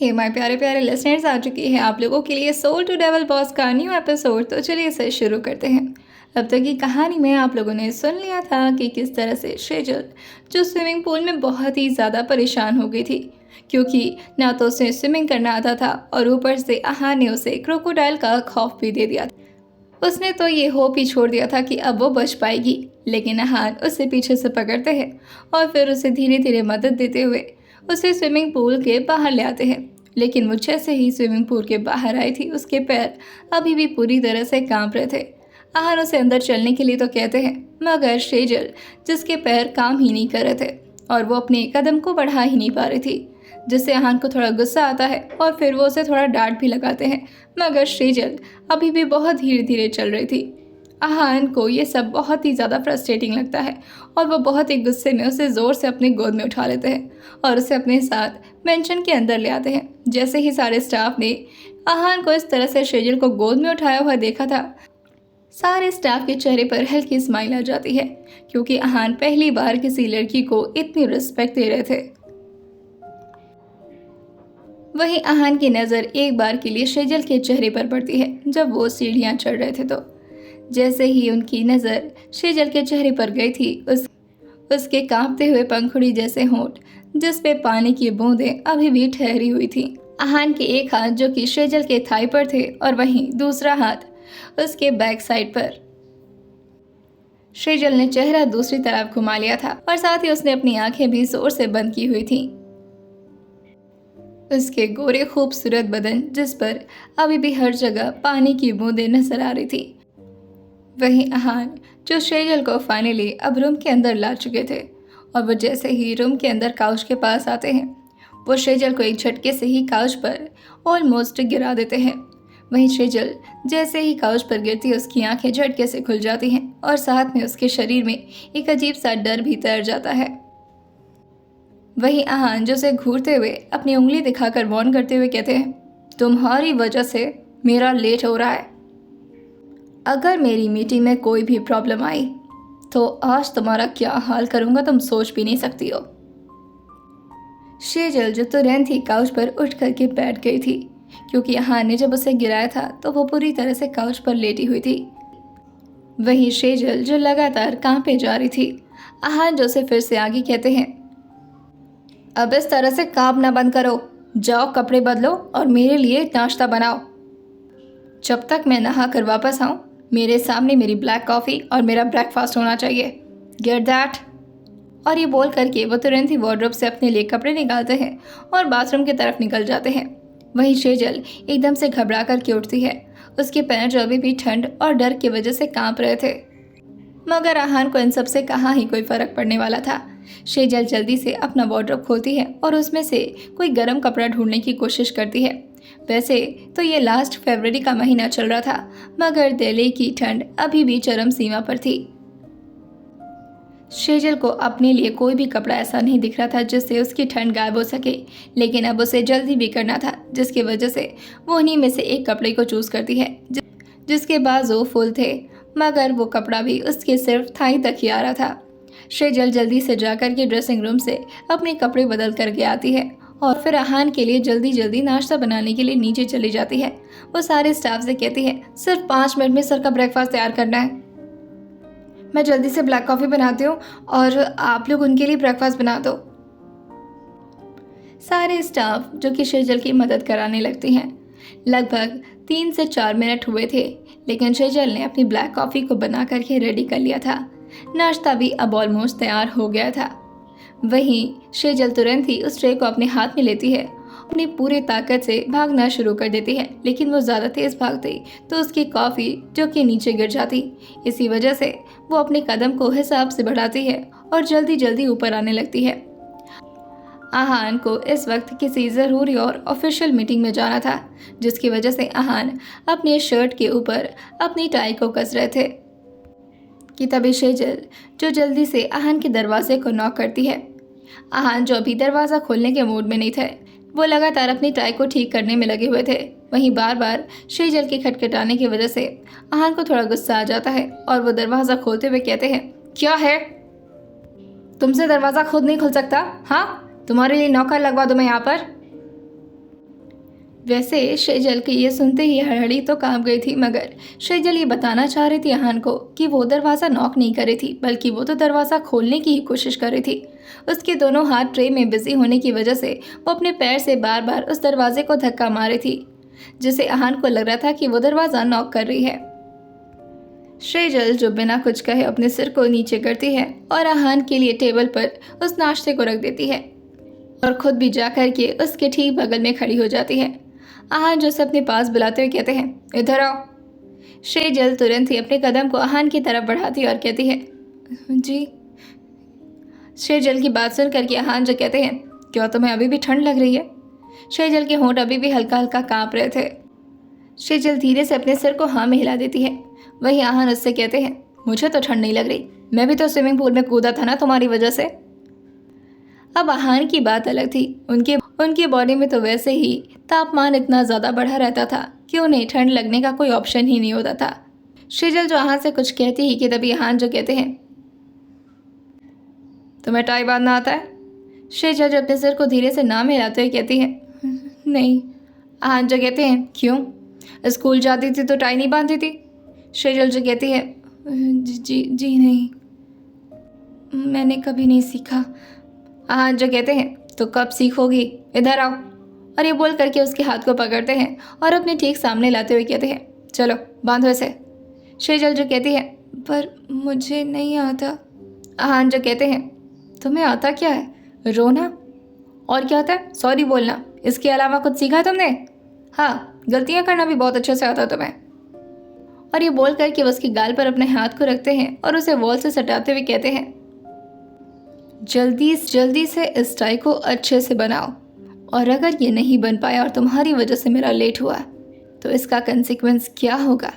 Hey my प्यारे प्यारे listeners, आ चुकी है आप लोगों के लिए सोल टू डेवल बॉस का न्यू एपिसोड। तो चलिए इसे शुरू करते हैं। अब तक की कहानी में आप लोगों ने सुन लिया था कि किस तरह से शेजल जो स्विमिंग पूल में बहुत ही ज़्यादा परेशान हो गई थी, क्योंकि ना तो उसे स्विमिंग करना आता था और ऊपर से आहा ने उसे क्रोकोडाइल का खौफ भी दे दिया था। उसने तो ये होप ही छोड़ दिया था कि अब वो बच पाएगी, लेकिन आहान उसे पीछे से पकड़ते हैं और फिर उसे धीरे धीरे मदद देते हुए उसे स्विमिंग पूल के बाहर ले आते हैं। लेकिन वो जैसे ही स्विमिंग पूल के बाहर आई थी, उसके पैर अभी भी पूरी तरह से कांप रहे थे। आहान उसे अंदर चलने के लिए तो कहते हैं, मगर शेजल जिसके पैर काम ही नहीं कर रहे थे और वो अपने कदम को बढ़ा ही नहीं पा रही थी, जिससे आहान को थोड़ा गुस्सा आता है और फिर वो उसे थोड़ा डांट भी लगाते हैं। मगर शेजल अभी भी बहुत धीरे धीरे चल रही थी। आहान को ये सब बहुत ही ज़्यादा फ्रस्ट्रेटिंग लगता है और वो बहुत ही गुस्से में उसे ज़ोर से अपनी गोद में उठा लेते हैं और उसे अपने साथ मेंशन के अंदर ले आते हैं। जैसे ही सारे स्टाफ ने आहान को इस तरह से शेजल को गोद में उठाया हुआ देखा था, सारे स्टाफ के चेहरे पर हल्की स्माइल आ जाती है, क्योंकि आहान पहली बार किसी लड़की को इतनी रिस्पेक्ट दे रहे थे। वहीं आहान की नज़र एक बार के लिए शेजल के चेहरे पर पड़ती है जब वो सीढ़ियाँ चढ़ रहे थे। तो जैसे ही उनकी नज़र शेजल के चेहरे पर गई थी, उसके कांपते हुए पंखुड़ी जैसे होंठ जिस पे पानी की बूंदें अभी भी ठहरी हुई थी। आहान के एक हाथ जो कि शेजल के थाई पर थे और वहीं दूसरा हाथ उसके बैक साइड पर। शेजल ने चेहरा दूसरी तरफ घुमा लिया था और साथ ही उसने अपनी आंखें भी जोर से बंद की हुई थी। उसके गोरे खूबसूरत बदन जिस पर अभी भी हर जगह पानी की बूंदें नजर आ रही थी। वहीं आहान जो शेजल को फाइनली अब रूम के अंदर ला चुके थे और वो जैसे ही रूम के अंदर काउच के पास आते हैं, वो शेजल को एक झटके से ही काउच पर ऑलमोस्ट गिरा देते हैं। वहीं शेजल जैसे ही काउच पर गिरती है, उसकी आंखें झटके से खुल जाती हैं और साथ में उसके शरीर में एक अजीब सा डर भी तैर जाता है। वहीं आहान जो उसे घूरते हुए अपनी उंगली दिखाकर वार्न करते हुए कहते हैं, तुम्हारी वजह से मेरा लेट हो रहा है। अगर मेरी मीटिंग में कोई भी प्रॉब्लम आई तो आज तुम्हारा क्या हाल करूंगा तुम सोच भी नहीं सकती हो। शेजल जो तुरंत ही काउच पर उठ करके बैठ गई थी, क्योंकि आहान ने जब उसे गिराया था तो वो पूरी तरह से काउच पर लेटी हुई थी। वहीं शेजल जो लगातार कांपे जा रही थी। आहान जो उसे फिर से आगे कहते हैं, अब इस तरह से कांपना बंद करो, जाओ कपड़े बदलो और मेरे लिए नाश्ता बनाओ। जब तक मैं नहा कर वापस आऊँ, मेरे सामने मेरी ब्लैक कॉफ़ी और मेरा ब्रेकफास्ट होना चाहिए। Get that. और ये बोल करके वो तुरंत ही वार्डरोब से अपने लिए कपड़े निकालते हैं और बाथरूम की तरफ निकल जाते हैं। वहीं शेजल एकदम से घबरा करके उठती है। उसके पैर जो अभी भी ठंड और डर की वजह से कांप रहे थे, मगर आहान को इन सब से कहाँ ही कोई फर्क पड़ने वाला था। शेजल जल्दी से अपना वार्डरोब खोलती है और उसमें से कोई गर्म कपड़ा ढूंढने की कोशिश करती है। वैसे तो ये लास्ट फरवरी का महीना चल रहा था, मगर दिल्ली की ठंड अभी भी चरम सीमा पर थी। शेजल को अपने लिए कोई भी कपड़ा ऐसा नहीं दिख रहा था जिससे उसकी ठंड गायब हो सके, लेकिन अब उसे जल्दी भी करना था, जिसकी वजह से वो उन्हीं में से एक कपड़े को चूज करती है जिसके बाजू फुल थे, मगर वो कपड़ा भी उसके सिर्फ थाई तक ही आ रहा था। शेजल जल्दी से जाकर के ड्रेसिंग रूम से अपने कपड़े बदल करके आती है और फिर आहान के लिए जल्दी जल्दी नाश्ता बनाने के लिए नीचे चली जाती है। वो सारे स्टाफ से कहती है, सिर्फ 5 मिनट में सर का ब्रेकफास्ट तैयार करना है। मैं जल्दी से ब्लैक कॉफ़ी बनाती हूँ और आप लोग उनके लिए ब्रेकफास्ट बना दो। सारे स्टाफ जो कि शेजल की मदद कराने लगती हैं। लगभग 3 से 4 मिनट हुए थे, लेकिन शेजल ने अपनी ब्लैक कॉफ़ी को बना करके रेडी कर लिया था। नाश्ता भी अब ऑलमोस्ट तैयार हो गया था। वहीं शेजल तुरंत ही उस ट्रे को अपने हाथ में लेती है, अपनी पूरी ताकत से भागना शुरू कर देती है, लेकिन वो ज़्यादा तेज़ भागती तो उसकी कॉफ़ी जो कि नीचे गिर जाती। इसी वजह से वो अपने कदम को हिसाब से बढ़ाती है और जल्दी जल्दी ऊपर आने लगती है। आहान को इस वक्त किसी ज़रूरी और ऑफिशियल मीटिंग में जाना था, जिसकी वजह से आहान अपने शर्ट के ऊपर अपनी टाई को कस रहे थे कि तभी शेजल जो जल्दी से आहान के दरवाजे को नॉक करती है। आहान जो अभी दरवाज़ा खोलने के मूड में नहीं थे, वो लगातार अपनी टाई को ठीक करने में लगे हुए थे। वहीं बार बार शेजल के खटखटाने की वजह से आहान को थोड़ा गुस्सा आ जाता है और वो दरवाज़ा खोलते हुए कहते हैं, क्या है, तुमसे दरवाज़ा खुद नहीं खुल सकता? हाँ, तुम्हारे लिए नौकर लगवा दूँ मैं यहाँ पर? वैसे शेजल के ये सुनते ही हड़बड़ी तो कांप गई थी, मगर शेजल ये बताना चाह रही थी आहान को कि वो दरवाज़ा नॉक नहीं कर रही थी, बल्कि वो तो दरवाज़ा खोलने की ही कोशिश कर रही थी। उसके दोनों हाथ ट्रे में बिजी होने की वजह से वो अपने पैर से बार बार उस दरवाजे को धक्का मार रही थी, जिससे आहान को लग रहा था कि वो दरवाज़ा नॉक कर रही है। शेजल जो बिना कुछ कहे अपने सिर को नीचे करती है और आहान के लिए टेबल पर उस नाश्ते को रख देती है और खुद भी जा कर के उसके ठीक बगल में खड़ी हो जाती है। आहान जो उसे अपने पास बुलाते हुए कहते हैं, इधर आओ। शेजल तुरंत ही अपने कदम को आहान की तरफ बढ़ाती है और कहती है, जी। शेजल की बात सुन करके आहान जो कहते हैं, क्या तुम्हें अभी भी ठंड लग रही है? शेजल के होंठ अभी भी हल्का हल्का कांप रहे थे। शेजल धीरे से अपने सिर को हाँ में हिला देती है। वही आहान उससे कहते हैं, मुझे तो ठंड नहीं लग रही, मैं भी तो स्विमिंग पूल में कूदा था ना तुम्हारी वजह से। अब आहान की बात अलग थी। उनकी बॉडी में तो वैसे ही तापमान इतना ज़्यादा बढ़ा रहता था कि उन्हें ठंड लगने का कोई ऑप्शन ही नहीं होता था। शेजल जो आहान से कुछ कहती ही कि तभी आहान जो कहते हैं, तुम्हें टाई बांधना आता है? शेजल जो अपने सिर को धीरे से ना मिलाते हुए कहती है, नहीं। आहान जो कहते हैं, क्यों? स्कूल जाती थी तो टाई नहीं बांधती थी? शेजल जो कहती है, जी नहीं, मैंने कभी नहीं सीखा। आहान जो कहते हैं, तो कब सीखोगी? इधर आओ। और ये बोल करके उसके हाथ को पकड़ते हैं और अपने ठीक सामने लाते हुए कहते हैं, चलो बांधो इसे। शेजल जो कहती है, पर मुझे नहीं आता। आहान जो कहते हैं, तुम्हें आता क्या है? रोना? और क्या आता है? सॉरी बोलना। इसके अलावा कुछ सीखा है तुमने? हाँ, गलतियाँ करना भी बहुत अच्छे से आता तुम्हें। और ये बोल करके वो उसके गाल पर अपने हाथ को रखते हैं और उसे वॉल से सटाते हुए कहते हैं, जल्दी से इस टाई को अच्छे से बनाओ, और अगर ये नहीं बन पाया और तुम्हारी वजह से मेरा लेट हुआ तो इसका कंसिक्वेंस क्या होगा,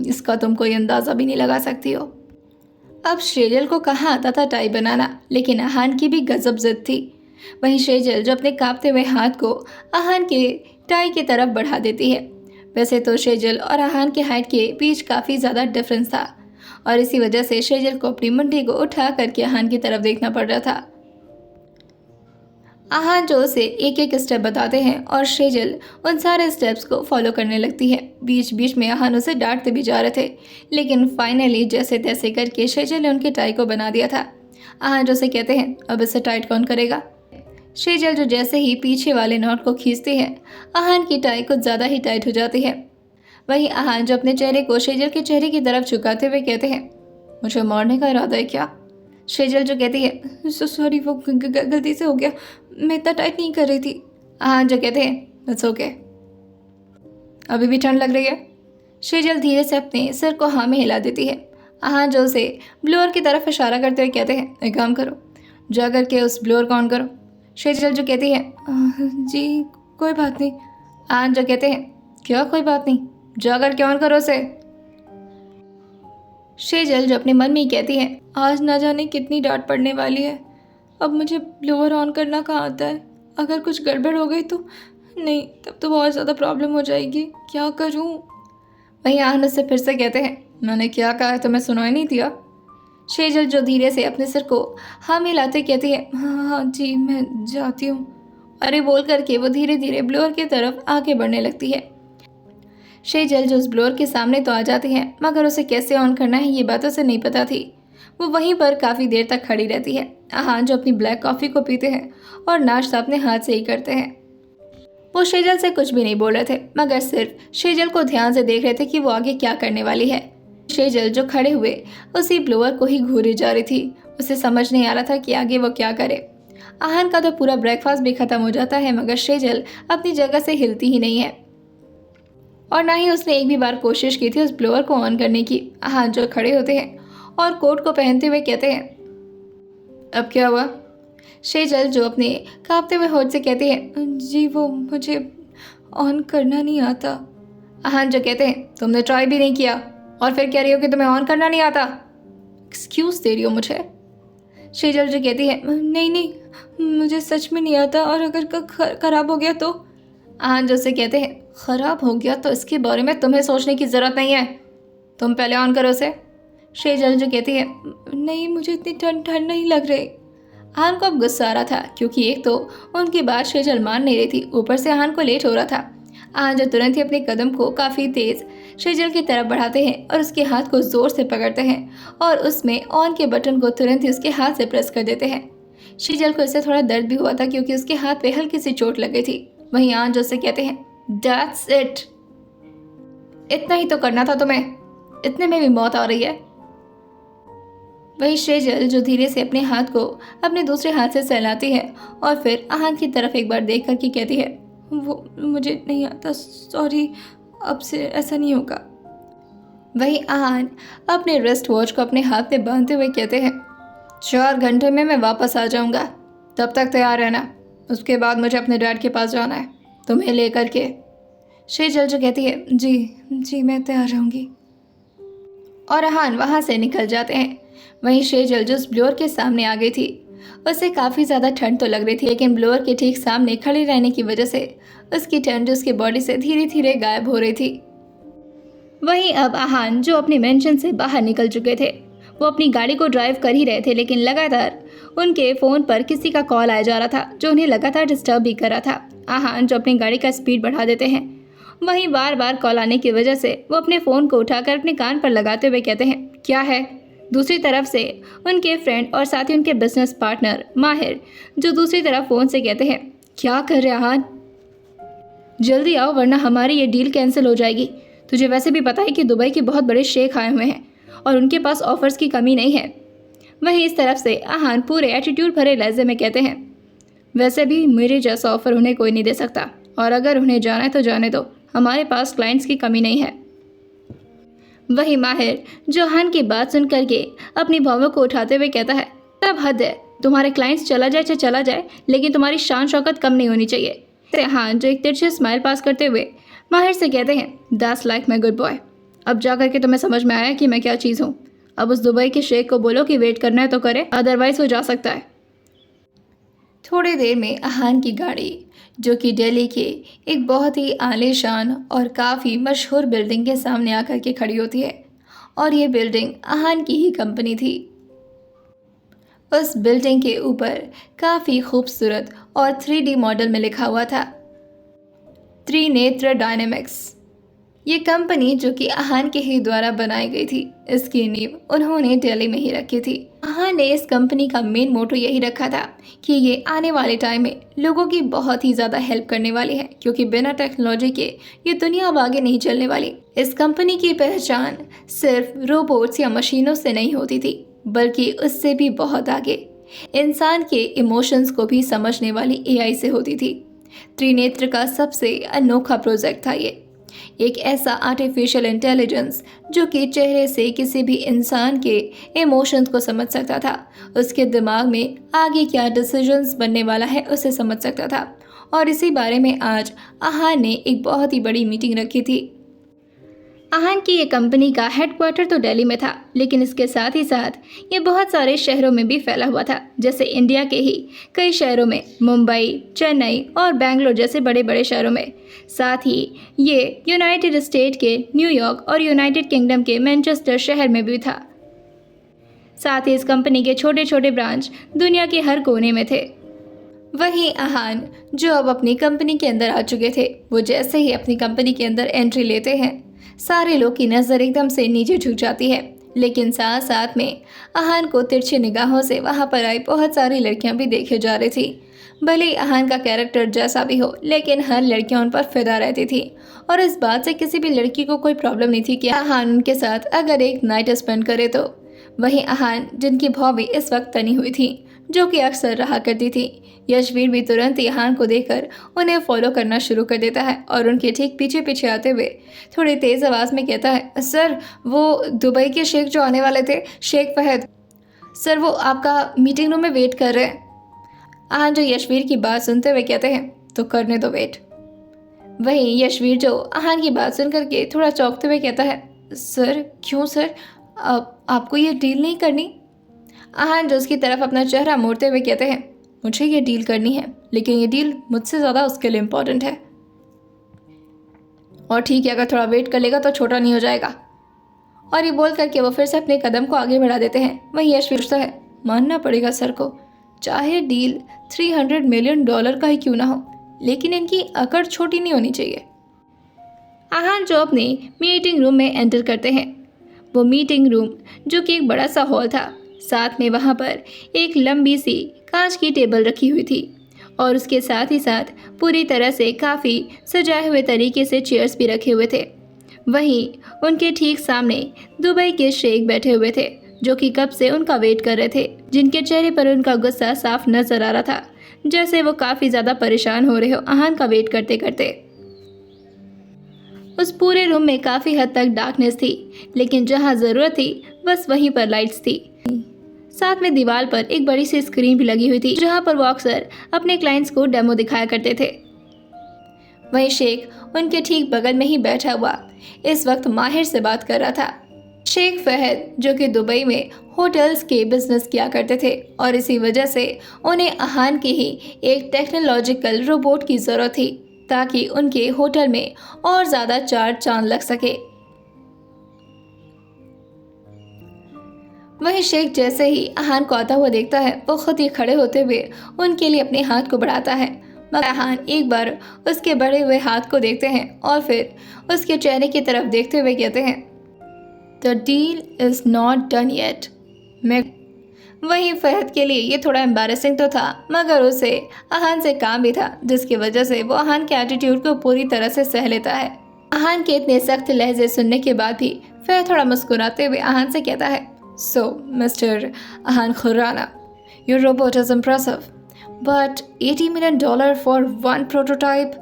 इसका तुम कोई अंदाज़ा भी नहीं लगा सकती हो। अब शेजल को कहाँ आता था टाई बनाना, लेकिन आहान की भी गजब जिद थी। वहीं शेजल जो अपने कांपते हुए हाथ को आहान के टाई की तरफ बढ़ा देती है। वैसे तो शेजल और आहान के हाइट के बीच काफ़ी ज़्यादा डिफरेंस था और इसी वजह से शेजल को अपनी मुंडी को उठा करके आहान की तरफ देखना पड़ रहा था। आहान जो उसे एक एक स्टेप बताते हैं और शेजल उन सारे स्टेप्स को फॉलो करने लगती है। बीच बीच में आहान उसे डांटते भी जा रहे थे, लेकिन फाइनली जैसे तैसे करके शेजल ने उनके टाई को बना दिया था। आहान जो उसे कहते हैं, अब इसे टाइट कौन करेगा? शेजल जो जैसे ही पीछे वाले नॉट को खींचती है, आहान की टाई कुछ ज़्यादा ही टाइट हो जाती है। वहीं आहान जो अपने चेहरे को शेजल के चेहरे की तरफ झुकाते हुए कहते हैं, मुझे मारने का इरादा है क्या? शेजल जो कहती है, सॉरी, वो गलती से हो गया, मैं इतना टाइट नहीं कर रही थी। आहान जो कहते हैं, इट्स ओके। अभी भी ठंड लग रही है? शेजल धीरे से अपने सिर को हाँ में हिला देती है। आहान जो उसे ब्लोअर की तरफ इशारा करते हुए कहते हैं, एक काम करो, जा करके उस ब्लोअर को ऑन करो। शेजल जो कहती है, जी कोई बात नहीं। आहान जो कहते हैं, क्या कोई बात नहीं, जाकर क्या ऑन करो उसे। शेजल जो अपने मन में ही कहती है, आज ना जाने कितनी डांट पड़ने वाली है, अब मुझे ब्लोअर ऑन करना कहाँ आता है? अगर कुछ गड़बड़ हो गई तो नहीं, तब तो बहुत ज़्यादा प्रॉब्लम हो जाएगी, क्या करूँ? वहीं आहान उससे फिर से कहते हैं, मैंने क्या कहा है तुम्हें सुनाई नहीं दिया? शेजल जो धीरे से अपने सिर को हाँ मिलाते कहती है, हाँ जी मैं जाती हूँ। अरे बोल करके वो धीरे धीरे ब्लोअर की तरफ आगे बढ़ने लगती है। शेजल जो उस ब्लोअर के सामने तो आ जाती है, मगर उसे कैसे ऑन करना है ये बात उसे नहीं पता थी। वो वहीं पर काफ़ी देर तक खड़ी रहती है। आहान जो अपनी ब्लैक कॉफ़ी को पीते हैं और नाश्ता अपने हाथ से ही करते हैं। वो शेजल से कुछ भी नहीं बोल रहे थे, मगर सिर्फ शेजल को ध्यान से देख रहे थे कि वो आगे क्या करने वाली है। शेजल जो खड़े हुए उसी ब्लोअर को ही घूरी जा रही थी। उसे समझ नहीं आ रहा था कि आगे वो क्या करे। आहान का तो पूरा ब्रेकफास्ट भी खत्म हो जाता है, मगर शेजल अपनी जगह से हिलती ही नहीं है और ना ही उसने एक भी बार कोशिश की थी उस ब्लोअर को ऑन करने की। आहान जो खड़े होते हैं और कोट को पहनते हुए कहते हैं, अब क्या हुआ? शेजल जो अपने कांपते हुए होठ से कहती है, जी वो मुझे ऑन करना नहीं आता। आहान जो कहते हैं, तुमने ट्राई भी नहीं किया और फिर कह रही हो कि तुम्हें ऑन करना नहीं आता? एक्सक्यूज़ दे रही हो मुझे? शेजल जो कहती है, नहीं मुझे सच में नहीं आता, और अगर ख़राब हो गया तो? आहान जो से कहते हैं, ख़राब हो गया तो इसके बारे में तुम्हें सोचने की ज़रूरत नहीं है, तुम पहले ऑन करो उसे। शेजल जो कहती है, नहीं मुझे इतनी ठंड नहीं लग रही। आहान को अब गुस्सा आ रहा था, क्योंकि एक तो उनकी बात शेजल मान नहीं रही थी, ऊपर से आहान को लेट हो रहा था। आहान जो तुरंत ही अपने कदम को काफ़ी तेज़ शेजल की तरफ बढ़ाते हैं और उसके हाथ को ज़ोर से पकड़ते हैं और उसमें ऑन के बटन को तुरंत ही उसके हाथ से प्रेस कर देते हैं। शेजल को इससे थोड़ा दर्द भी हुआ था क्योंकि उसके हाथ पे हल्की सी चोट लग गई थी। वहीं आहान जो उससे कहते हैं, दैट्स इट, इतना ही तो करना था तुम्हें, इतने में भी मौत आ रही है। वही शेजल जो धीरे से अपने हाथ को अपने दूसरे हाथ से सहलाती है और फिर आहान की तरफ एक बार देख करके कहती है, वो मुझे नहीं आता, सॉरी, अब से ऐसा नहीं होगा। वही आहान अपने रिस्ट वॉच को अपने हाथ में बांधते हुए कहते हैं, 4 घंटे में मैं वापस आ जाऊंगा, तब तक तैयार रहना, उसके बाद मुझे अपने डैड के पास जाना है, तुम्हें लेकर के। शेजल जो कहती है, जी जी मैं तैयार रहूँगी, और आहान वहाँ से निकल जाते हैं। वहीं शेजल जो उस ब्लोअर के सामने आ गई थी, उसे काफ़ी ज़्यादा ठंड तो लग रही थी, लेकिन ब्लोअर के ठीक सामने खड़े रहने की वजह से उसकी ठंड उसकी बॉडी से धीरे धीरे गायब हो रही थी। वहीं अब आहान जो अपने मेंशन से बाहर निकल चुके थे, वो अपनी गाड़ी को ड्राइव कर ही रहे थे, लेकिन लगातार उनके फ़ोन पर किसी का कॉल आया जा रहा था जो उन्हें लगातार डिस्टर्ब भी कर रहा था। आहान जो अपनी गाड़ी का स्पीड बढ़ा देते हैं, वहीं बार बार कॉल आने की वजह से वो अपने फ़ोन को उठाकर अपने कान पर लगाते हुए कहते हैं, क्या है। दूसरी तरफ से उनके फ्रेंड और साथ ही उनके बिजनेस पार्टनर माहिर जो दूसरी तरफ फ़ोन से कहते हैं, क्या कर रहे आहान, जल्दी आओ वरना हमारी ये डील कैंसिल हो जाएगी। तुझे वैसे भी पता है कि दुबई के बहुत बड़े शेख आए हुए हैं और उनके पास ऑफर्स की कमी नहीं है। वहीं इस तरफ से आहान पूरे एटीट्यूड भरे लहजे में कहते हैं, वैसे भी मेरे जैसा ऑफर उन्हें कोई नहीं दे सकता, और अगर उन्हें जाना है तो जाने दो, हमारे पास क्लाइंट्स की कमी नहीं है। वही माहिर जो आहान की बात सुन करके अपनी भावों को उठाते हुए कहता है, तब हद है, तुम्हारे क्लाइंट्स चला जाए चाहे चला जाए, लेकिन तुम्हारी शान शौकत कम नहीं होनी चाहिए। आहान जो एक तिरछे स्माइल पास करते हुए माहिर से कहते हैं, that's like my good boy, अब जा करके तुम्हें समझ में आया कि मैं क्या चीज़ हूँ। अब उस दुबई के शेख को बोलो कि वेट करना है तो करे, अदरवाइज वो जा सकता है। थोड़ी देर में आहान की गाड़ी जो कि दिल्ली के एक बहुत ही आलीशान और काफ़ी मशहूर बिल्डिंग के सामने आकर के खड़ी होती है, और ये बिल्डिंग आहान की ही कंपनी थी। उस बिल्डिंग के ऊपर काफ़ी खूबसूरत और 3D मॉडल में लिखा हुआ था, त्रिनेत्र डायनेमिक्स। ये कंपनी जो कि आहान के ही द्वारा बनाई गई थी, इसकी नींव उन्होंने दिल्ली में ही रखी थी। आहान ने इस कंपनी का मेन मोटो यही रखा था कि ये आने वाले टाइम में लोगों की बहुत ही ज़्यादा हेल्प करने वाली है, क्योंकि बिना टेक्नोलॉजी के ये दुनिया अब आगे नहीं चलने वाली। इस कंपनी की पहचान सिर्फ रोबोट्स या मशीनों से नहीं होती थी, बल्कि उससे भी बहुत आगे इंसान के इमोशंस को भी समझने वाली AI से होती थी। त्रिनेत्र का सबसे अनोखा प्रोजेक्ट था ये, एक ऐसा आर्टिफिशियल इंटेलिजेंस जो कि चेहरे से किसी भी इंसान के इमोशंस को समझ सकता था, उसके दिमाग में आगे क्या डिसीजंस बनने वाला है उसे समझ सकता था। और इसी बारे में आज आहान ने एक बहुत ही बड़ी मीटिंग रखी थी। आहान की ये कंपनी का हेडक्वार्टर तो दिल्ली में था, लेकिन इसके साथ ही साथ ये बहुत सारे शहरों में भी फैला हुआ था, जैसे इंडिया के ही कई शहरों में, मुंबई, चेन्नई और बेंगलोर जैसे बड़े बड़े शहरों में। साथ ही ये यूनाइटेड स्टेट के न्यूयॉर्क और यूनाइटेड किंगडम के मैनचेस्टर शहर में भी था। साथ ही इस कंपनी के छोटे छोटे ब्रांच दुनिया के हर कोने में थे। वहीं आहान जो अब अपनी कंपनी के अंदर आ चुके थे, वो जैसे ही अपनी कंपनी के अंदर एंट्री लेते हैं, सारे लोग की नज़र एकदम से नीचे झुक जाती है। लेकिन साथ साथ में आहान को तिरछी निगाहों से वहाँ पर आई बहुत सारी लड़कियाँ भी देखे जा रही थी। भले ही आहान का कैरेक्टर जैसा भी हो, लेकिन हर लड़कियाँ उन पर फिदा रहती थी, और इस बात से किसी भी लड़की को कोई प्रॉब्लम नहीं थी कि आहान उनके साथ अगर एक नाइट स्पेंड करे तो। वहीं आहान जिनकी भौवी इस वक्त तनी हुई थी, जो कि अक्सर रहा करती थी, यशवीर भी तुरंत ही आहान को देखकर उन्हें फॉलो करना शुरू कर देता है और उनके ठीक पीछे पीछे आते हुए थोड़ी तेज़ आवाज़ में कहता है, सर वो दुबई के शेख जो आने वाले थे, शेख फहद सर, वो आपका मीटिंग रूम में वेट कर रहे हैं। आहान जो यशवीर की बात सुनते हुए कहते हैं, तो करने दो वेट। वहीं यशवीर जो आहान की बात सुन करके थोड़ा चौंकते हुए कहता है, सर क्यों सर, आपको ये डील नहीं करनी। आहान जो उसकी तरफ अपना चेहरा मोड़ते हुए कहते हैं, मुझे ये डील करनी है, लेकिन ये डील मुझसे ज़्यादा उसके लिए इम्पोर्टेंट है, और ठीक है अगर थोड़ा वेट कर लेगा तो छोटा नहीं हो जाएगा। और ये बोल करके वो फिर से अपने कदम को आगे बढ़ा देते हैं। वहीं यश पूछता है, मानना पड़ेगा सर को, चाहे डील $300 मिलियन का ही क्यों ना हो, लेकिन इनकी अकड़ छोटी नहीं होनी चाहिए। आहान जो अपने मीटिंग रूम में एंटर करते हैं। वो मीटिंग रूम जो कि एक बड़ा सा हॉल था, साथ में वहाँ पर एक लंबी सी कांच की टेबल रखी हुई थी और उसके साथ ही साथ पूरी तरह से काफ़ी सजाए हुए तरीके से चेयर्स भी रखे हुए थे। वहीं उनके ठीक सामने दुबई के शेख बैठे हुए थे जो कि कब से उनका वेट कर रहे थे, जिनके चेहरे पर उनका गुस्सा साफ नजर आ रहा था, जैसे वो काफ़ी ज़्यादा परेशान हो रहे हो आहान का वेट करते करते। उस पूरे रूम में काफ़ी हद तक डार्कनेस थी, लेकिन जहाँ ज़रूरत थी बस वहीं पर लाइट्स थी। साथ में दीवार पर एक बड़ी सी स्क्रीन भी लगी हुई थी जहाँ पर वो अक्सर अपने क्लाइंट्स को डेमो दिखाया करते थे। वहीं शेख उनके ठीक बगल में ही बैठा हुआ इस वक्त माहिर से बात कर रहा था। शेख फहद जो कि दुबई में होटल्स के बिजनेस किया करते थे और इसी वजह से उन्हें आहान की ही एक टेक्नोलॉजिकल रोबोट की ज़रूरत थी ताकि उनके होटल में और ज़्यादा चार चांद लग सके। वहीं शेख जैसे ही आहान को आता हुआ देखता है वो खुद ही खड़े होते हुए उनके लिए अपने हाथ को बढ़ाता है, मगर आहान एक बार उसके बढ़े हुए हाथ को देखते हैं और फिर उसके चेहरे की तरफ देखते हुए कहते हैं, the deal is not done yet. मैं वहीं फहद के लिए ये थोड़ा एम्बैरेसिंग तो था, मगर उसे आहान से काम भी था, जिसकी वजह से वो आहान के एटीट्यूड को पूरी तरह से सह लेता है। आहान के इतने सख्त लहजे सुनने के बाद भी फहद थोड़ा मुस्कुराते हुए आहान से कहता है, so mister Aahan Khurana, your robot is impressive, but $80 million for one prototype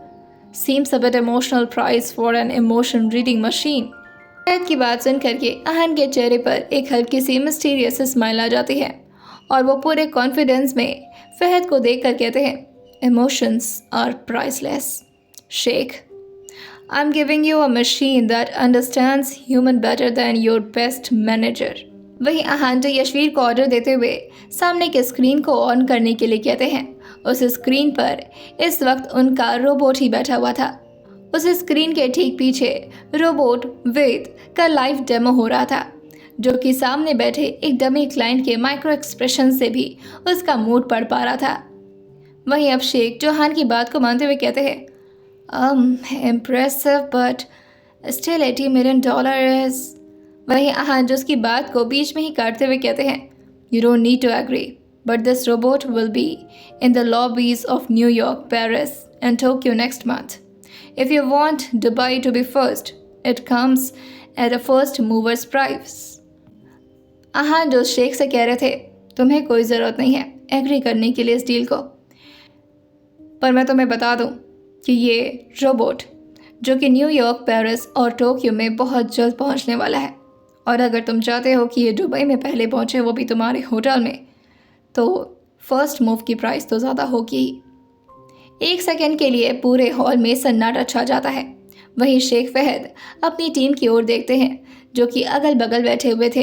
seems a bit emotional price for an emotion reading machine। Fahad की बात सुन करके आहान के चेहरे पर एक हल्की सी मिस्टीरियस स्माइल आ जाती है और वो पूरे कॉन्फिडेंस में फहद को देख कर कहते हैं, emotions are priceless sheikh, I am giving you a machine that understands human better than your best manager. वहीं आहान जो यशवीर को ऑर्डर देते हुए सामने के स्क्रीन को ऑन करने के लिए कहते हैं, उस स्क्रीन पर इस वक्त उनका रोबोट ही बैठा हुआ था। उस स्क्रीन के ठीक पीछे रोबोट वेद का लाइव डेमो हो रहा था, जो कि सामने बैठे एक डमी क्लाइंट के माइक्रो एक्सप्रेशन से भी उसका मूड पढ़ पा रहा था। वहीं अब शेख जो आहान की बात को मानते हुए कहते हैं, impressive but still $80 million is. वहीं आहान जो उसकी बात को बीच में ही काटते हुए कहते हैं, you don't need to agree, but this robot will be in the lobbies of New York, Paris and Tokyo next month. If you want Dubai to be first, it comes at a first mover's price। आहान जो शेख से कह रहे थे, तुम्हें कोई ज़रूरत नहीं है एग्री करने के लिए इस डील को, पर मैं तुम्हें बता दूं कि ये रोबोट जो कि न्यूयॉर्क, पेरिस और टोक्यो में बहुत जल्द पहुंचने वाला है, और अगर तुम चाहते हो कि ये दुबई में पहले पहुंचे, वो भी तुम्हारे होटल में, तो फर्स्ट मूव की प्राइस तो ज़्यादा होगी ही। एक सेकंड के लिए पूरे हॉल में सन्नाटा छा जाता है। वहीं शेख फहद अपनी टीम की ओर देखते हैं जो कि अगल बगल बैठे हुए थे।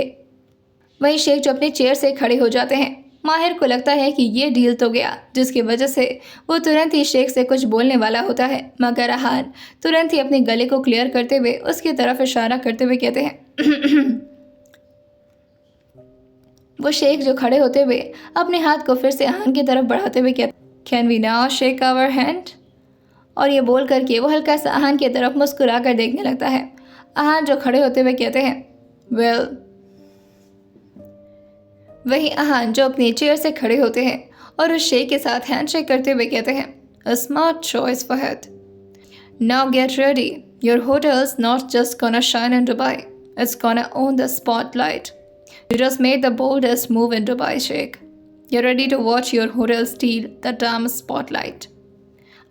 वहीं शेख जो अपने चेयर से खड़े हो जाते हैं। माहिर को लगता है कि ये डील तो गया, जिसकी वजह से वो तुरंत ही शेख से कुछ बोलने वाला होता है, मगर आहान तुरंत ही अपने गले को क्लियर करते हुए उसकी तरफ इशारा करते हुए कहते हैं। वो शेख जो खड़े होते हुए अपने हाथ को फिर से आहान की तरफ बढ़ाते हुए कहते, can we now shake our hand. और ये बोल करके वो हल्का सा आहान की तरफ मुस्कुरा कर देखने लगता है। आहान जो खड़े होते हुए कहते हैं, वेल। वही आहान जो अपनी चेयर से खड़े होते हैं और उस शेख के साथ हैंडशेक करते हुए कहते हैं, a smart choice Fahad, now get ready, your hotels not just gonna shine in Dubai, it's gonna own the spotlight, you just made the boldest move in Dubai sheikh, you're ready to watch your hotel steal the damn spotlight।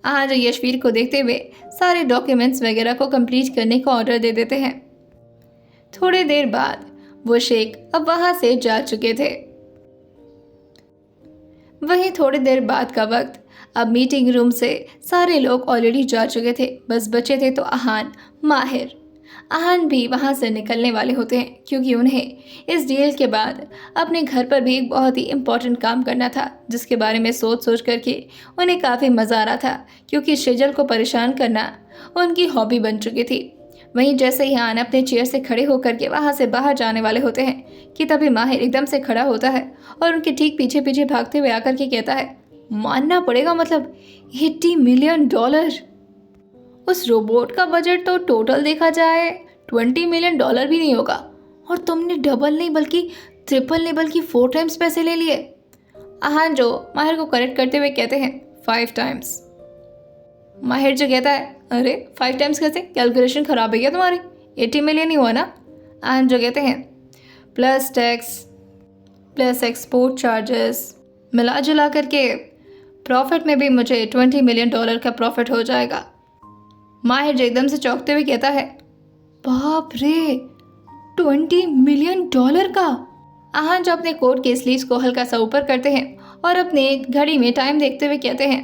आज यशवीर को देखते हुए सारे documents वगैरह को complete करने का order दे देते हैं। थोड़ी देर बाद वो शेख अब वहां से जा चुके थे। वहीं थोड़ी देर बाद का वक्त, अब मीटिंग रूम से सारे लोग ऑलरेडी जा चुके थे, बस बचे थे तो आहान, माहिर। आहान भी वहाँ से निकलने वाले होते हैं क्योंकि उन्हें इस डील के बाद अपने घर पर भी एक बहुत ही इम्पॉर्टेंट काम करना था, जिसके बारे में सोच सोच करके उन्हें काफ़ी मज़ा आ रहा था, क्योंकि शेजल को परेशान करना उनकी हॉबी बन चुकी थी। वहीं जैसे ही आहान अपने चेयर से खड़े होकर के वहाँ से बाहर जाने वाले होते हैं कि तभी माहिर एकदम से खड़ा होता है और उनके ठीक पीछे पीछे भागते हुए आकर के कहता है, मानना पड़ेगा, मतलब $80 million। उस रोबोट का बजट तो टोटल देखा जाए $20 मिलियन भी नहीं होगा, और तुमने डबल नहीं बल्कि ट्रिपल नहीं बल्कि 4 टाइम्स पैसे ले लिए। आहान जो माहिर को करेक्ट करते हुए कहते हैं 5 टाइम्स। माहिर जो कहता है अरे 5 टाइम्स कैसे, कैलकुलेशन खराब है क्या तुम्हारी, 80 मिलियन ही हुआ ना। आहान जो कहते हैं plus tax plus export charges मिला जुला करके प्रॉफिट में भी मुझे $20 मिलियन का प्रॉफिट हो जाएगा। माहिर जो एकदम से चौंकते हुए कहता है बाप रे, $20 मिलियन का। आहान जो अपने कोट के स्लीव्स को हल्का सा ऊपर करते हैं और अपने घड़ी में टाइम देखते हुए कहते हैं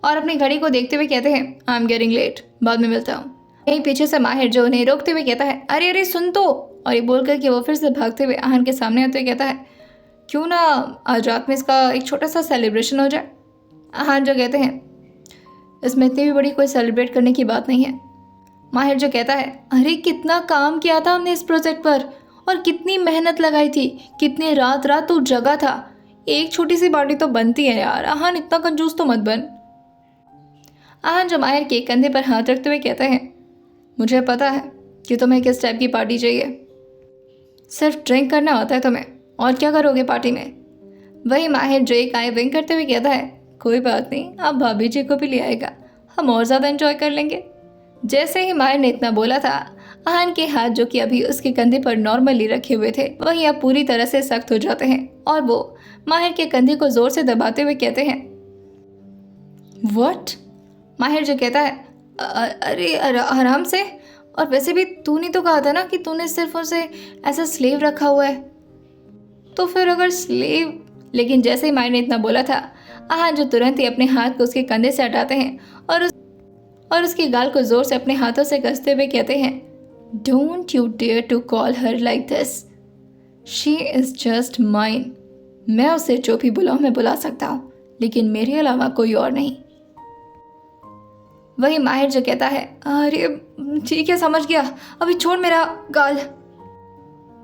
आई एम गेटिंग लेट, बाद में मिलता हूँ। यहीं पीछे से माहिर जो उन्हें रोकते हुए कहता है अरे अरे सुन तो, और ये बोल करके वो फिर से भागते हुए आहान के सामने आते हुए कहता है क्यों ना आज रात में इसका एक छोटा सा सेलिब्रेशन हो जाए। आहान जो कहते हैं इसमें इतनी भी बड़ी कोई सेलिब्रेट करने की बात नहीं है। माहिर जो कहता है अरे कितना काम किया था हमने इस प्रोजेक्ट पर, और कितनी मेहनत लगाई थी, कितने रात रात तो जगा था, एक छोटी सी पार्टी तो बनती है यार, आहान इतना कंजूस तो मत बन। आहान जो माहिर के कंधे पर हाथ रखते हुए कहता है मुझे पता है कि तुम्हें किस टाइप की पार्टी चाहिए, सिर्फ ड्रिंक करना होता है तुम्हें, और क्या करोगे पार्टी में। वही माहिर जो एक आई विंक करते हुए कहता है कोई बात नहीं, आप भाभी जी को भी ले आएगा, हम और ज़्यादा एंजॉय कर लेंगे। जैसे ही माहिर ने इतना बोला था, आहान के हाथ जो कि अभी उसके कंधे पर नॉर्मली रखे हुए थे वही अब पूरी तरह से सख्त हो जाते हैं, और वो माहिर के कंधे को जोर से दबाते हुए कहते हैं व्हाट। माहिर जो कहता है अरे आराम से, और वैसे भी तूने तो कहा था ना कि तूने सिर्फ उसे ऐसा स्लेव रखा हुआ है, तो फिर अगर स्लेव। लेकिन जैसे ही माहिर ने इतना बोला था, आहान जो तुरंत ही अपने हाथ को उसके कंधे से हटाते हैं और उसके गाल को जोर से अपने हाथों से कसते हुए कहते हैं don't you dare to call her like this, she is just mine. मैं उसे जो भी बुलाऊं मैं बुला सकता हूँ, लेकिन मेरे अलावा कोई और नहीं। वही माहिर जो कहता है अरे ठीक है समझ गया, अभी छोड़ मेरा गाल,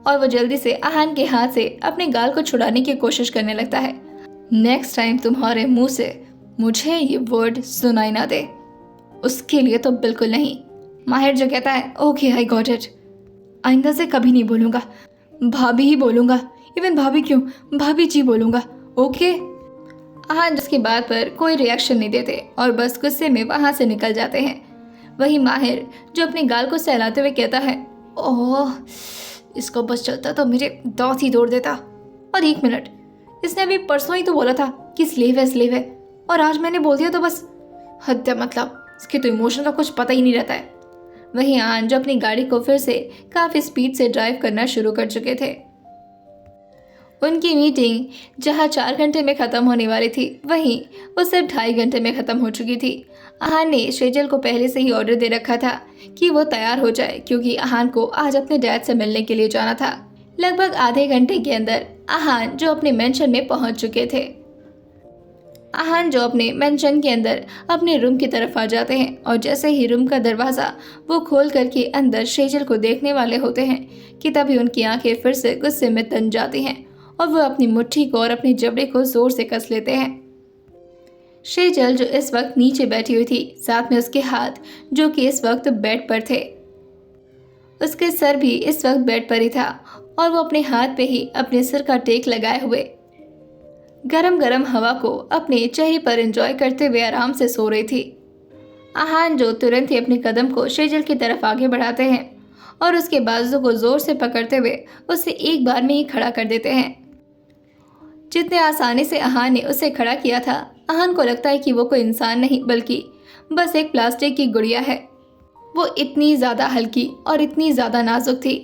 और वो जल्दी से आहान के हाथ से अपने गाल को छुड़ाने की कोशिश करने लगता है। नेक्स्ट टाइम तुम्हारे मुंह से मुझे ये वर्ड सुनाई ना दे, उसके लिए तो बिल्कुल नहीं। माहिर जो कहता है ओके आई गॉट इट, आइंदा से कभी नहीं बोलूँगा, भाभी ही बोलूँगा, इवन भाभी क्यों, भाभी जी बोलूँगा, ओके। आहान जिसकी बात पर कोई रिएक्शन नहीं देते और बस गुस्से में वहाँ से निकल जाते हैं। वही माहिर जो अपने गाल को सहलाते हुए कहता है ओह, इसको बस चलता तो मेरे दांत ही तोड़ देता, और 1 मिनट, इसने अभी परसों ही तो बोला था कि स्लेव है, और आज मैंने बोल दिया तो बस हद है, मतलब इसके तो इमोशन का कुछ पता ही नहीं रहता है। वहीं आन जो अपनी गाड़ी को फिर से काफ़ी स्पीड से ड्राइव करना शुरू कर चुके थे। उनकी मीटिंग जहां 4 घंटे में ख़त्म होने वाली थी, वहीं वो सिर्फ 2.5 घंटे में ख़त्म हो चुकी थी। आहान ने शेजल को पहले से ही ऑर्डर दे रखा था कि वो तैयार हो जाए, क्योंकि आहान को आज अपने डैड से मिलने के लिए जाना था। लगभग आधे घंटे के अंदर आहान जो अपने मेंशन में पहुंच चुके थे। आहान जो अपने मेंशन के अंदर अपने रूम की तरफ आ जाते हैं, और जैसे ही रूम का दरवाज़ा वो खोल करके अंदर शेजल को देखने वाले होते हैं कि तभी उनकी आंखें फिर से गुस्से में तन जाती हैं, और वो अपनी मुट्ठी को और अपनी जबड़े को जोर से कस लेते हैं। शेजल जो इस वक्त नीचे बैठी हुई थी, साथ में उसके हाथ जो कि इस वक्त बेड पर थे, उसके सर भी इस वक्त बेड पर ही था, और वो अपने हाथ पे ही अपने सिर का टेक लगाए हुए गरम गरम हवा को अपने चेहरे पर एंजॉय करते हुए आराम से सो रही थी। आहान जो तुरंत ही अपने कदम को शेजल की तरफ आगे बढ़ाते हैं और उसके बाजू को जोर से पकड़ते हुए उसे एक बार में ही खड़ा कर देते हैं। जितने आसानी से आहान ने उसे खड़ा किया था, आहान को लगता है कि वो कोई इंसान नहीं बल्कि बस एक प्लास्टिक की गुड़िया है। वो इतनी ज़्यादा हल्की और इतनी ज़्यादा नाजुक थी।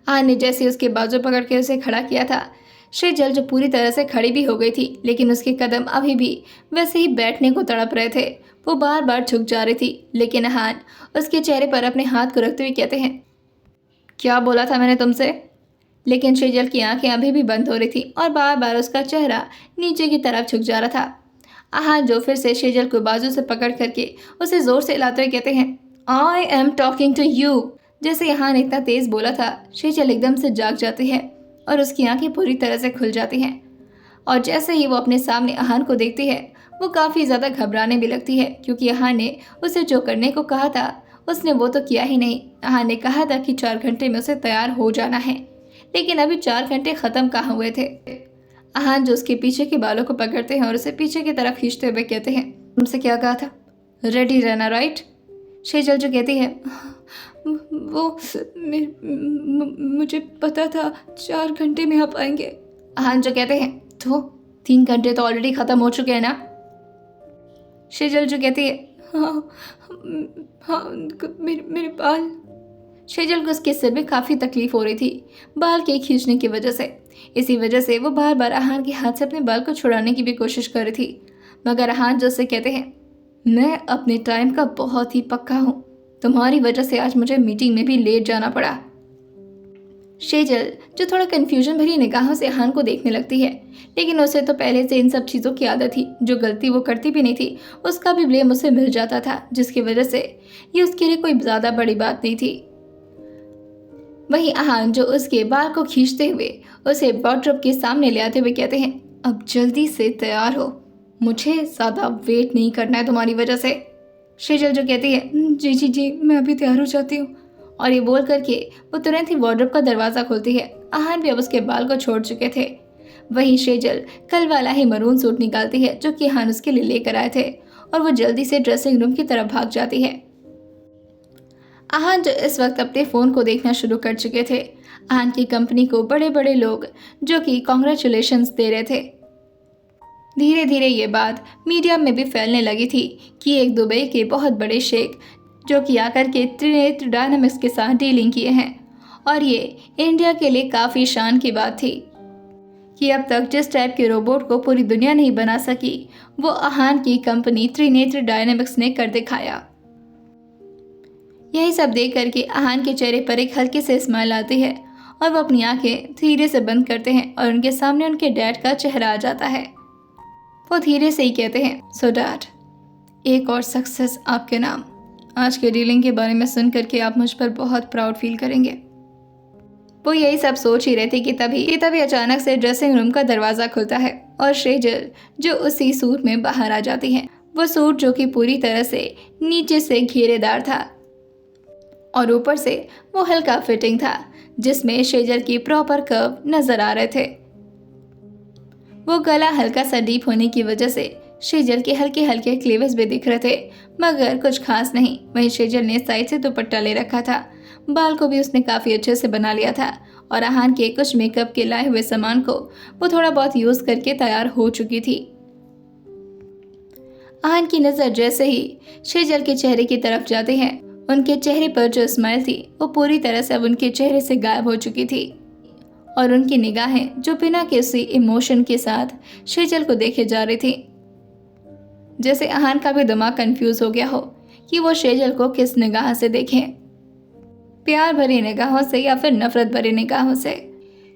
आहान ने जैसे उसके बाजू पकड़ के उसे खड़ा किया था, शेजल जो पूरी तरह से खड़ी भी हो गई थी, लेकिन उसके कदम अभी भी वैसे ही बैठने को तड़प रहे थे। वो बार बार झुक जा रही थी, लेकिन आहान उसके चेहरे पर अपने हाथ को रखते हुए कहते हैं क्या बोला था मैंने तुमसे। लेकिन शेजल की आंखें अभी भी बंद हो रही थी और बार बार उसका चेहरा नीचे की तरफ झुक जा रहा था। आहान जो फिर से शेजल को बाजू से पकड़ करके उसे जोर से हिलाते हुए कहते हैं I am talking to you. जैसे आहान इतना तेज बोला था, शेजल एकदम से जाग जाती है और उसकी आंखें पूरी तरह से खुल जाती हैं, और जैसे ही वो अपने सामने आहान को देखती है, वो काफ़ी ज़्यादा घबराने भी लगती है, क्योंकि आहान ने उसे जो करने को कहा था उसने वो तो किया ही नहीं। आहान ने कहा था कि 4 घंटे में उसे तैयार हो जाना है, लेकिन अभी 4 घंटे खत्म कहाँ हुए थे। आहान जो उसके पीछे के बालों को पकड़ते हैं और उसे पीछे की तरफ खींचते हुए कहते हैं, तुमसे क्या कहा था? रेडी रहना, राइट? शेजल जो कहती है, वो मुझे पता था 4 घंटे में आप आएंगे। आहान जो कहते हैं, तो 3 घंटे तो ऑलरेडी खत्म हो चुके हैं ना? शेजल जो कहती है, हाँ हाँ, मेरे बाल। शेजल को उसके सिर में काफ़ी तकलीफ हो रही थी बाल के खींचने की वजह से। इसी वजह से वो बार बार आहान के हाथ से अपने बाल को छुड़ाने की भी कोशिश कर रही थी, मगर आहान जो उससे कहते हैं, मैं अपने टाइम का बहुत ही पक्का हूँ, तुम्हारी वजह से आज मुझे मीटिंग में भी लेट जाना पड़ा। शेजल जो थोड़ा कन्फ्यूजन भरी निगाहों से आहान को देखने लगती है, लेकिन उसे तो पहले से इन सब चीज़ों की आदत थी। जो गलती वो करती भी नहीं थी उसका भी ब्लेम उसे मिल जाता था, जिसकी वजह से ये उसके लिए कोई ज़्यादा बड़ी बात नहीं थी। वहीं आहान जो उसके बाल को खींचते हुए उसे वार्डरोब के सामने ले आते हुए कहते हैं, अब जल्दी से तैयार हो, मुझे ज़्यादा वेट नहीं करना है तुम्हारी वजह से। शेजल जो कहती है, जी जी जी, मैं अभी तैयार हो जाती हूँ। और ये बोल करके वो तुरंत ही वार्डरोब का दरवाज़ा खोलती है। आहान भी अब उसके बाल को छोड़ चुके थे। वहीं शेजल कल वाला ही मरून सूट निकालती है जो कि आहान उसके लिए लेकर आए थे, और वो जल्दी से ड्रेसिंग रूम की तरफ भाग जाती है। आहान जो इस वक्त अपने फ़ोन को देखना शुरू कर चुके थे। आहान की कंपनी को बड़े बड़े लोग जो कि कॉन्ग्रेचुलेशंस दे रहे थे। धीरे धीरे ये बात मीडिया में भी फैलने लगी थी कि एक दुबई के बहुत बड़े शेख जो कि आकर के त्रिनेत्र डायनामिक्स के साथ डीलिंग किए हैं, और ये इंडिया के लिए काफ़ी शान की बात थी कि अब तक जिस टाइप के रोबोट को पूरी दुनिया नहीं बना सकी, वो आहान की कंपनी त्रिनेत्र डायनामिक्स ने कर दिखाया। यही सब देख करके आहान के चेहरे पर एक हल्की से स्माइल आती है, और वो अपनी आंखें धीरे से बंद करते हैं और उनके सामने उनके डैड का चेहरा आ जाता है। वो धीरे से ही कहते हैं, सो डैड, एक और सक्सेस आपके नाम। आज के डीलिंग के बारे में सुन करके आप मुझ पर बहुत प्राउड फील करेंगे। वो यही सब सोच ही रहे थे कि तभी अचानक से ड्रेसिंग रूम का दरवाज़ा खुलता है और शेजल जो उसी सूट में बाहर आ जाती हैं। वो सूट जो कि पूरी तरह से नीचे से घेरेदार था और ऊपर से वो हल्का फिटिंग था, जिसमें शेजल की प्रॉपर कर्व नजर आ रहे थे। वो गला हल्का सा डीप होने की वजह से शेजल के हल्के हल्के क्लीवेज भी दिख रहे थे, मगर कुछ खास नहीं। वहीं शेजल ने साइड से दुपट्टा ले रखा था, बाल को भी उसने काफ़ी अच्छे से बना लिया था, और आहान के कुछ मेकअप के लाए हुए सामान को वो थोड़ा बहुत यूज़ करके तैयार हो चुकी थी। आहान की नज़र जैसे ही शेजल के चेहरे की तरफ जाते हैं, उनके चेहरे पर जो स्माइल थी वो पूरी तरह से अब उनके चेहरे से गायब हो चुकी थी, और उनकी निगाहें जो बिना किसी इमोशन के साथ शेजल को देखे जा रही थी। जैसे आहान का भी दिमाग कंफ्यूज हो गया हो कि वो शेजल को किस निगाह से देखें, प्यार भरी निगाहों से या फिर नफरत भरी निगाहों से।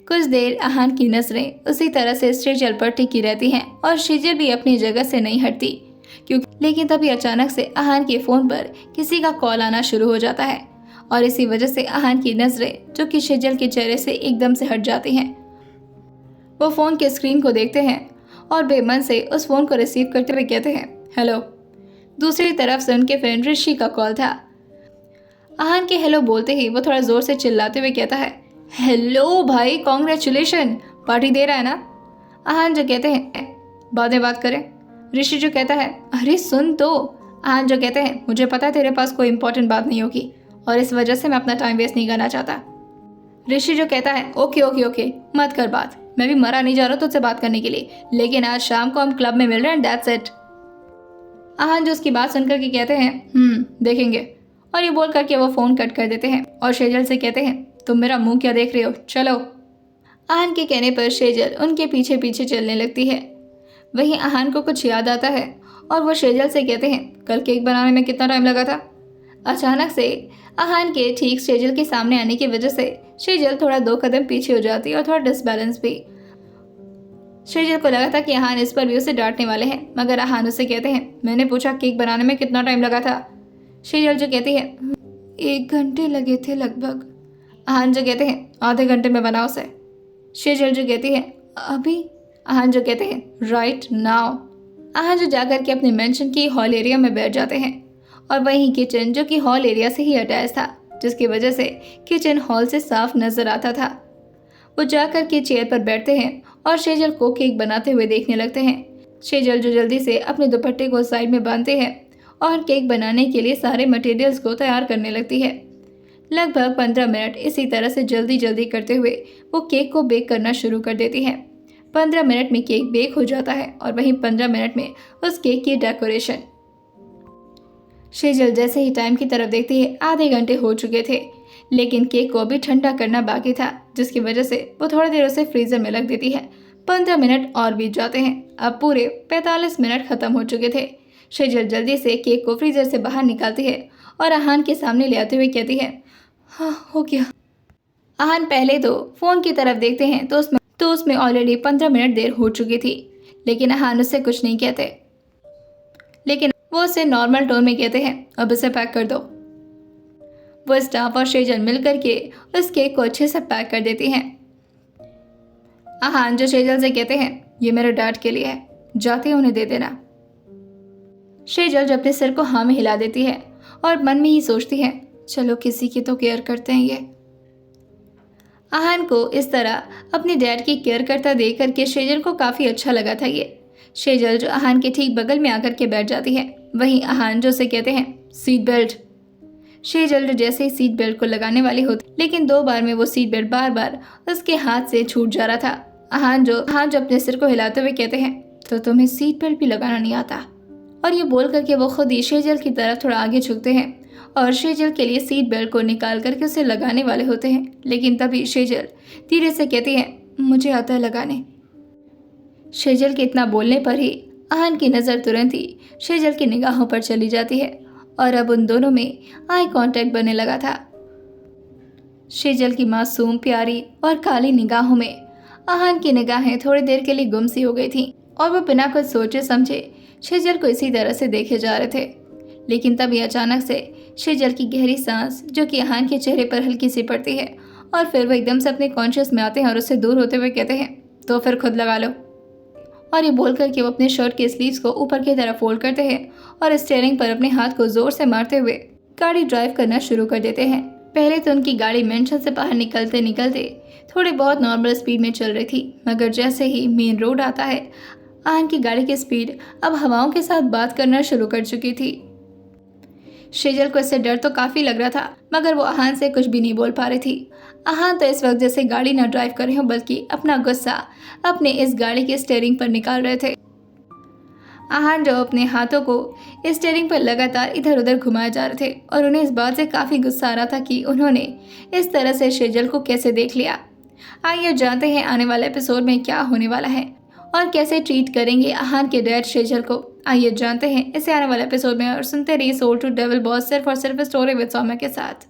कुछ देर आहान की नजरें उसी तरह से शेजल पर टिकी रहती हैं और शेजल भी अपनी जगह से नहीं हटती, लेकिन तभी अचानक से आहान के फ़ोन पर किसी का कॉल आना शुरू हो जाता है, और इसी वजह से आहान की नज़रें जो कि शेजल के चेहरे से एकदम से हट जाती हैं। वो फ़ोन के स्क्रीन को देखते हैं और बेमन से उस फ़ोन को रिसीव करते हुए कहते हैं, हेलो। दूसरी तरफ से उनके फ्रेंड ऋषि का कॉल था। आहान के हेलो बोलते ही वो थोड़ा ज़ोर से चिल्लाते हुए कहता है, हेलो भाई, कॉन्ग्रेचुलेशन, पार्टी दे रहा है ना? आहान जो कहते हैं, बाद में बात करें। ऋषि जो कहता है, अरे सुन तो। आहान जो कहते हैं, मुझे पता है तेरे पास कोई इंपॉर्टेंट बात नहीं होगी और इस वजह से मैं अपना टाइम वेस्ट नहीं करना चाहता। ऋषि जो कहता है, ओके ओके ओके, मत कर बात, मैं भी मरा नहीं जा रहा तुझसे बात करने के लिए, लेकिन आज शाम को हम क्लब में मिल रहे हैं, दैट्स इट। आहान जो उसकी बात सुनकर के कहते हैं, देखेंगे, और ये बोल करके वो फ़ोन कट कर देते हैं और शेजल से कहते हैं, तुम मेरा मुंह क्या देख रहे हो, चलो। आहान के कहने पर शेजल उनके पीछे पीछे चलने लगती है। वहीं आहान को कुछ याद आता है और वो शेजल से कहते हैं, कल केक बनाने में कितना टाइम लगा था? अचानक से आहान के ठीक शेजल के सामने आने की वजह से शेजल थोड़ा 2 कदम पीछे हो जाती है और थोड़ा डिसबैलेंस भी। शेजल को लगा था कि आहान इस पर भी उसे डांटने वाले हैं, मगर आहान उसे कहते हैं, मैंने पूछा केक बनाने में कितना टाइम लगा था? शेजल जो कहती है, 1 घंटे लगे थे लगभग। आहान जो कहते हैं, आधे घंटे में बनाओ उसे। शेजल जो कहती है, अभी? आहान जो कहते हैं, राइट नाउ। आहान जो जाकर के अपने मेंशन की हॉल एरिया में बैठ जाते हैं और वहीं किचन जो कि हॉल एरिया से ही अटैच था, जिसकी वजह से किचन हॉल से साफ नजर आता था। वो जाकर के चेयर पर बैठते हैं और शेजल को केक बनाते हुए देखने लगते हैं। शेजल जो जल्दी से अपने दुपट्टे को साइड में बांधते हैं और केक बनाने के लिए सारे मटेरियल्स को तैयार करने लगती है। लगभग 15 मिनट इसी तरह से जल्दी जल्दी करते हुए वो केक को बेक करना शुरू कर देती है। 15 मिनट में केक बेक हो जाता है और वहीं 15 मिनट में उस केक की डेकोरेशन। शेजल जैसे ही टाइम की तरफ देखती है, आधे घंटे हो चुके थे, लेकिन केक को अभी ठंडा करना बाकी था, जिसकी वजह से वो थोड़ी देर उसे फ्रीजर में रख देती है। 15 मिनट और बीत जाते हैं। अब पूरे 45 मिनट खत्म हो चुके थे। शेजल जल्दी से केक को फ्रीजर से बाहर निकालती है और आहान के सामने ले आते हुए कहती है, हाँ हो गया। आहान पहले तो फोन की तरफ देखते हैं तो उसमें ऑलरेडी 15 मिनट देर हो चुकी थी, लेकिन आहान उससे कुछ नहीं कहते, लेकिन वो उसे नॉर्मल टोन में कहते हैं, अब इसे पैक कर दो। वो स्टाफ और शेजल मिलकर के उस केक को अच्छे से पैक कर देती हैं। आहान जो शेजल से कहते हैं, ये मेरे डैड के लिए है, जाते ही उन्हें दे देना। शेजल जो अपने सिर को हाँ में हिला देती है और मन में ही सोचती है, चलो किसी की तो केयर करते हैं ये। आहान को इस तरह अपने डैड की केयर करता देख करके शेजल को काफ़ी अच्छा लगा था ये। शेजल जो आहान के ठीक बगल में आकर के बैठ जाती है, वहीं आहान जो उसे कहते हैं, सीट बेल्ट। शेजल जो जैसे ही सीट बेल्ट को लगाने वाली होती, लेकिन 2 बार में वो सीट बेल्ट बार बार उसके हाथ से छूट जा रहा था। आहान जो अपने सिर को हिलाते हुए कहते हैं, तो तुम्हें सीट बेल्ट भी लगाना नहीं आता। और ये बोल करके वो खुद ही शेजल की तरफ थोड़ा आगे झुकते हैं और शेजल के लिए सीट बेल्ट को निकाल करके उसे लगाने वाले होते हैं, लेकिन तभी शेजल धीरे से कहती है, मुझे आता है लगाने। शेजल के इतना बोलने पर ही आहान की नज़र तुरंत ही शेजल की निगाहों पर चली जाती है और अब उन दोनों में आई कांटेक्ट बनने लगा था। शेजल की मासूम प्यारी और काली निगाहों में आहान की निगाहें थोड़ी देर के लिए गुम सी हो गई थीं और वो बिना कुछ सोचे समझे शेजल को इसी तरह से देखे जा रहे थे। लेकिन तभी अचानक से शेजल की गहरी सांस जो कि आहान के चेहरे पर हल्की सी पड़ती है और फिर वो एकदम से अपने कॉन्शियस में आते हैं और उससे दूर होते हुए कहते हैं, तो फिर खुद लगा लो। और ये बोल करके वो अपने शर्ट के स्लीव्स को ऊपर की तरफ फोल्ड करते हैं और स्टीयरिंग पर अपने हाथ को जोर से मारते हुए गाड़ी ड्राइव करना शुरू कर देते हैं। पहले तो उनकी गाड़ी मेंशन से बाहर निकलते निकलते थोड़ी बहुत नॉर्मल स्पीड में चल रही थी, मगर जैसे ही मेन रोड आता है, आहान की गाड़ी की स्पीड अब हवाओं के साथ बात करना शुरू कर चुकी थी। शेजल को इससे डर तो काफ़ी लग रहा था, मगर वो आहान से कुछ भी नहीं बोल पा रही थी। आहान तो इस वक्त जैसे गाड़ी ना ड्राइव कर रहे हो, बल्कि अपना गुस्सा अपने इस गाड़ी के स्टीयरिंग पर निकाल रहे थे। आहान जो अपने हाथों को स्टीयरिंग पर लगातार इधर उधर घुमाए जा रहे थे और उन्हें इस बात से काफ़ी गुस्सा आ रहा था कि उन्होंने इस तरह से शेजल को कैसे देख लिया। आइए जानते हैं आने वाले एपिसोड में क्या होने वाला है और कैसे ट्रीट करेंगे आहान के डैड शेजल को। आइए जानते हैं इसे आने वाले एपिसोड में और सुनते रहिए सोल टू डेविल बॉस सिर्फ और सिर्फ स्टोरी विद सौम्या के साथ।